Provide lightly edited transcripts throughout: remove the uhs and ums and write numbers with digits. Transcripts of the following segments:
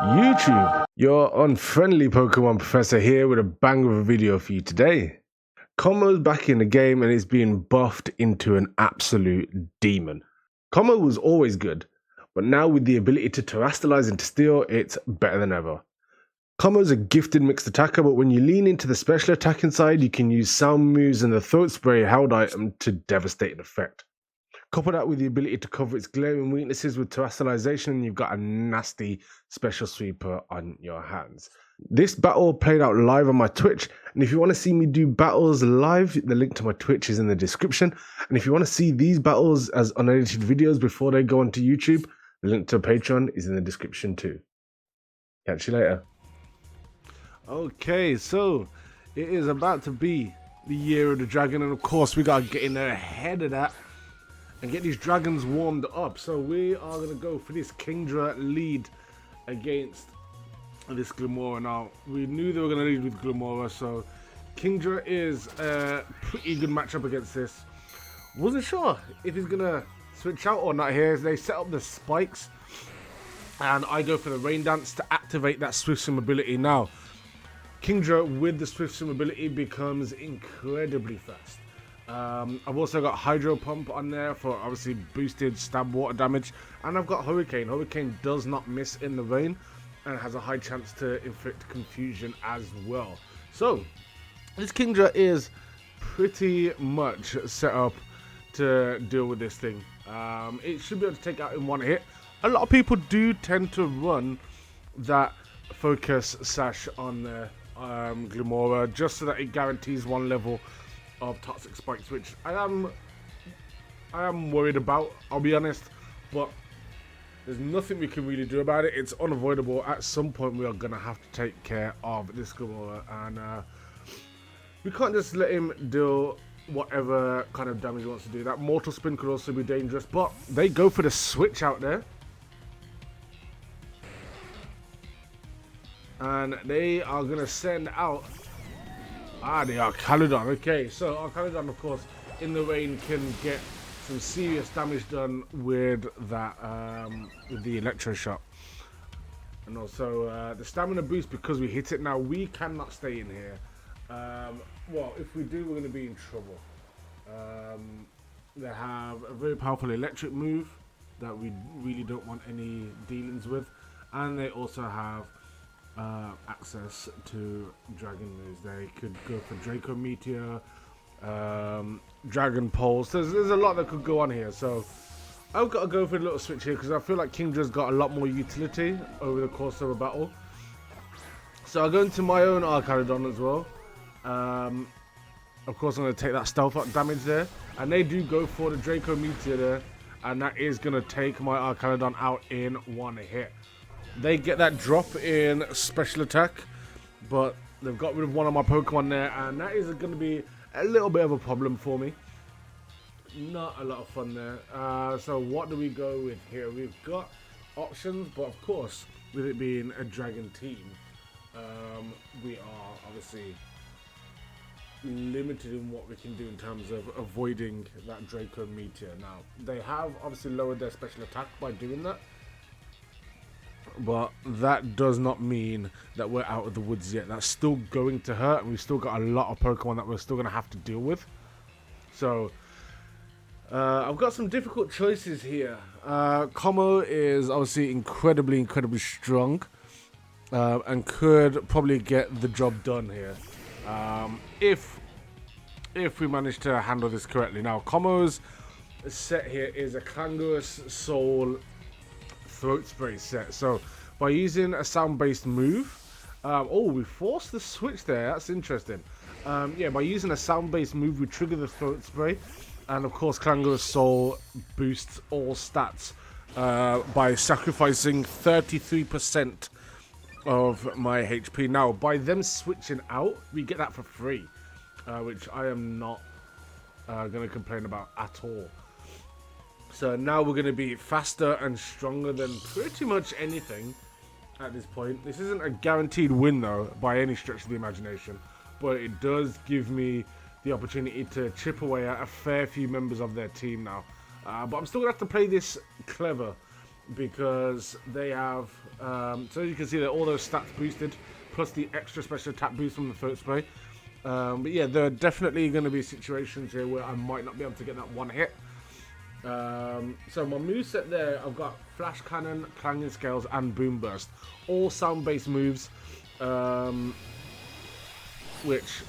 YouTube, your unfriendly Pokemon professor here with a bang of a video for you today. Kommo's back in the game and it's being buffed into an absolute demon. Kommo was always good, but now with the ability to terrestrialize into steel, it's better than ever. Kommo's a gifted mixed attacker, but when you lean into the special attacking side, you can use sound moves and the throat spray held item to devastating effect. Couple that with the ability to cover its glaring weaknesses with terrestrialization, and you've got a nasty special sweeper on your hands. This battle played out live on my Twitch, and if you want to see me do battles live, the link to my Twitch is in the description. And if you want to see these battles as unedited videos before they go onto YouTube, the link to Patreon is in the description too. Catch you later. Okay, so it is about to be the year of the dragon, and of course we gotta get in there ahead of that and get these dragons warmed up. So we are going to go for this Kingdra lead against this Glimmora. Now, we knew they were going to lead with Glimmora, so Kingdra is a pretty good matchup against this. Wasn't sure if he's going to switch out or not here. They set up the spikes, and I go for the Rain Dance to activate that Swift Swim ability. Now, Kingdra with the Swift Swim ability becomes incredibly fast. I've also got Hydro Pump on there for obviously boosted stab water damage, and I've got Hurricane. Hurricane does not miss in the rain and has a high chance to inflict confusion as well. So this Kingdra is pretty much set up to deal with this thing. It should be able to take out in one hit. A lot of people do tend to run that focus sash on the Glimmora just so that it guarantees one level of toxic spikes, which I am worried about, I'll be honest, but there's nothing we can really do about it. It's unavoidable. At some point we are gonna have to take care of this Glimmora, and we can't just let him deal whatever kind of damage he wants to do. That Mortal Spin could also be dangerous, but they go for the switch out there, and they are gonna send out the Archaludon. Okay, so Archaludon, of course, in the rain can get some serious damage done with that, with the Electro Shot. And also the stamina boost, because we hit it now, we cannot stay in here. Well, if we do, we're going to be in trouble. They have a very powerful electric move that we really don't want any dealings with. And they also have access to dragon moves. They could go for Draco Meteor, Dragon Pulse. There's a lot that could go on here, so I've got to go for a little switch here because I feel like Kingdra's got a lot more utility over the course of a battle. So I'll go into my own Archaludon as well. Of course I'm going to take that stealth up damage there, and they do go for the Draco Meteor there, and that is going to take my Archaludon out in one hit. They get that drop in special attack, but they've got rid of one of my Pokemon there, and that is going to be a little bit of a problem for me. Not a lot of fun there. So what do we go with here? We've got options, but of course, with it being a dragon team, we are obviously limited in what we can do in terms of avoiding that Draco Meteor. Now, they have obviously lowered their special attack by doing that, but that does not mean that we're out of the woods yet. That's still going to hurt, and we've still got a lot of Pokemon that we're still going to have to deal with. So I've got some difficult choices here. Kommo is obviously incredibly strong, and could probably get the job done here if we manage to handle this correctly. Now, Kommo's set here is a Clangorous Soul Throat Spray set. So by using a sound-based move, we forced the switch there. That's interesting. Yeah, by using a sound-based move, we trigger the Throat Spray, and of course, Clangorous Soul boosts all stats by sacrificing 33% of my HP. Now, by them switching out, we get that for free, which I am not going to complain about at all. So now we're going to be faster and stronger than pretty much anything at this point. This isn't a guaranteed win, though, by any stretch of the imagination. But it does give me the opportunity to chip away at a fair few members of their team now. But I'm still going to have to play this clever because they have, so as you can see, that all those stats boosted, plus the extra special attack boost from the throat spray. But yeah, there are definitely going to be situations here where I might not be able to get that one hit. So my moveset there, I've got Flash Cannon, Clanging Scales, and Boom Burst. All sound-based moves, which,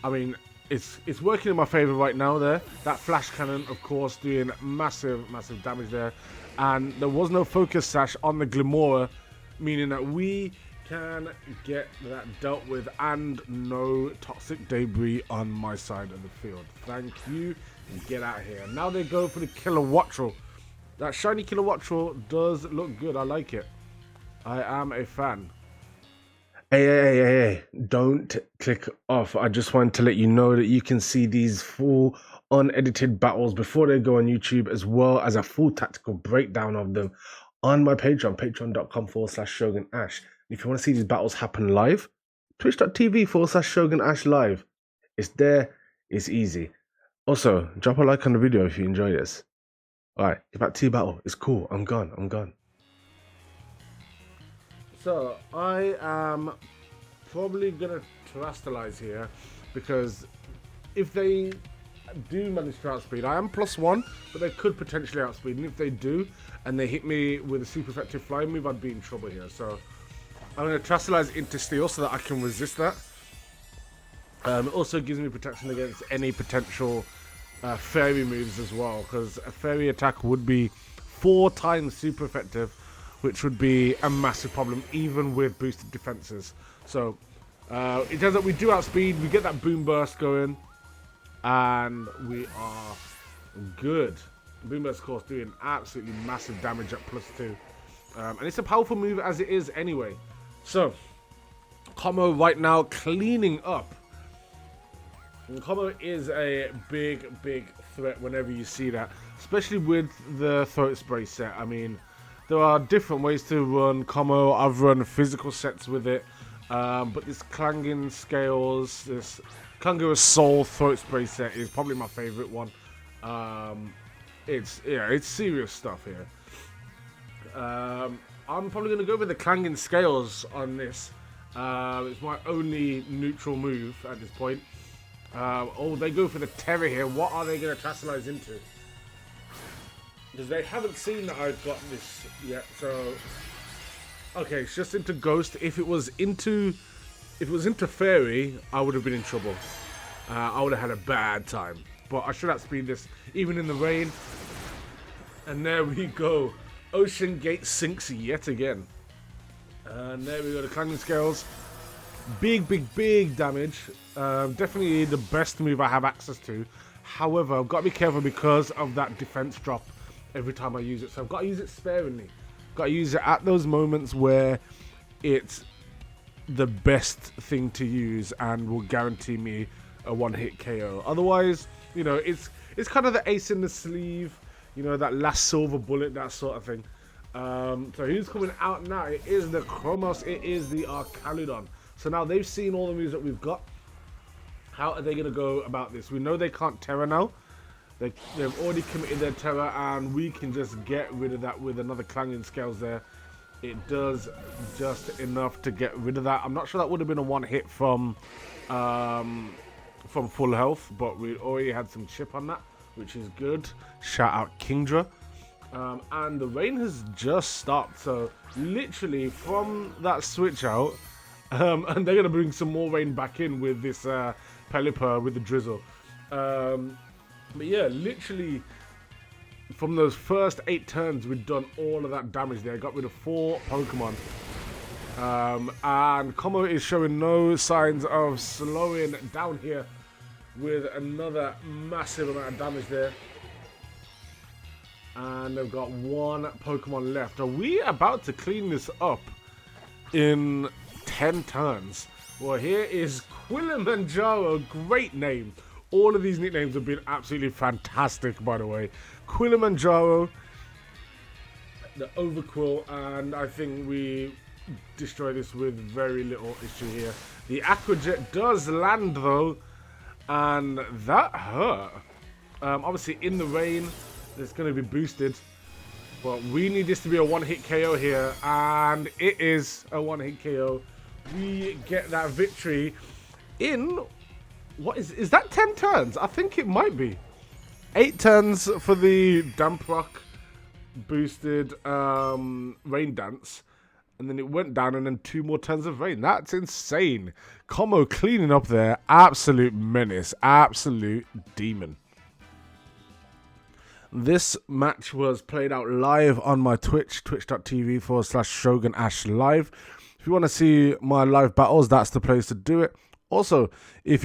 I mean, it's working in my favor right now there. That Flash Cannon, of course, doing massive damage there. And there was no Focus Sash on the Glimmora, meaning that we can get that dealt with, and no Toxic Debris on my side of the field. Thank you, and get out of here. Now they go for the Kilowattrel. That shiny Kilowattrel does look good. I like it. I am a fan. Hey, don't click off. I just wanted to let you know that you can see these full unedited battles before they go on YouTube, as well as a full tactical breakdown of them on my Patreon, patreon.com/Shogun Ash. If you want to see these battles happen live, twitch.tv/Shogun Ash live. It's there, it's easy. Also, drop a like on the video if you enjoy this. Alright, get back to your battle. It's cool. I'm gone. So, I am probably going to terrestrialize here, because if they do manage to outspeed, I am +1, but they could potentially outspeed, and if they do, and they hit me with a super effective flying move, I'd be in trouble here. So, I'm going to terrestrialize into Steel so that I can resist that. It also gives me protection against any potential fairy moves as well, because a fairy attack would be 4 times super effective, which would be a massive problem even with boosted defenses. So it turns out we do outspeed, we get that Boom Burst going, and we are good. Boom Burst, of course, doing absolutely massive damage at +2. And it's a powerful move as it is anyway. So, Kommo right now cleaning up. And Kommo is a big threat whenever you see that, especially with the Throat Spray set. I mean, there are different ways to run Kommo. I've run physical sets with it, but this Clanging Scales, this Kangaroo Soul Throat Spray set is probably my favorite one. It's serious stuff here. I'm probably going to go with the Clanging Scales on this. It's my only neutral move at this point. Oh, they go for the Terror here. What are they going to terrestrialize into? Because they haven't seen that I've got this yet. So, okay, it's just into Ghost. If it was into Fairy, I would have been in trouble. I would have had a bad time. But I should outspeed this even in the rain. And there we go. Ocean Gate sinks yet again. And there we go, the Clanging Scales. Big damage. Definitely the best move I have access to. However, I've got to be careful because of that defense drop every time I use it. So I've got to use it sparingly. Got to use it at those moments where it's the best thing to use and will guarantee me a one-hit KO. Otherwise, you know, it's kind of the ace in the sleeve, you know, that last silver bullet, that sort of thing. So who's coming out now? It is the Chromos, it is the Archaludon. So now they've seen all the moves that we've got. How are they going to go about this? We know they can't Terror now. They've already committed their Terror, and we can just get rid of that with another Clanging Scales there. It does just enough to get rid of that. I'm not sure that would have been a one hit from full health, but we already had some chip on that, which is good. Shout out Kingdra. And the rain has just stopped, so literally from that switch out, and they're going to bring some more rain back in with this Pelipper with the drizzle. But yeah, literally from those first 8 turns, we've done all of that damage there. Got rid of 4 Pokemon. And Kommo is showing no signs of slowing down here with another massive amount of damage there. And they've got 1 Pokemon left. Are we about to clean this up in 10 turns? Well, here is Quilimanjaro. Great name. All of these nicknames have been absolutely fantastic, by the way. Quilimanjaro, the Overquill, and I think we destroy this with very little issue here. The Aquajet does land, though, and that hurt. Obviously, in the rain, it's going to be boosted. But we need this to be a one-hit KO here, and it is a one-hit KO. We get that victory in, what is that 10 turns? I think it might be. 8 turns for the Damp Rock boosted Rain Dance. And then it went down, and then 2 more turns of rain. That's insane. Kommo cleaning up there. Absolute menace. Absolute demon. This match was played out live on my Twitch, twitch.tv/ShogunAsh live. If you want to see my live battles, that's the place to do it. Also, if you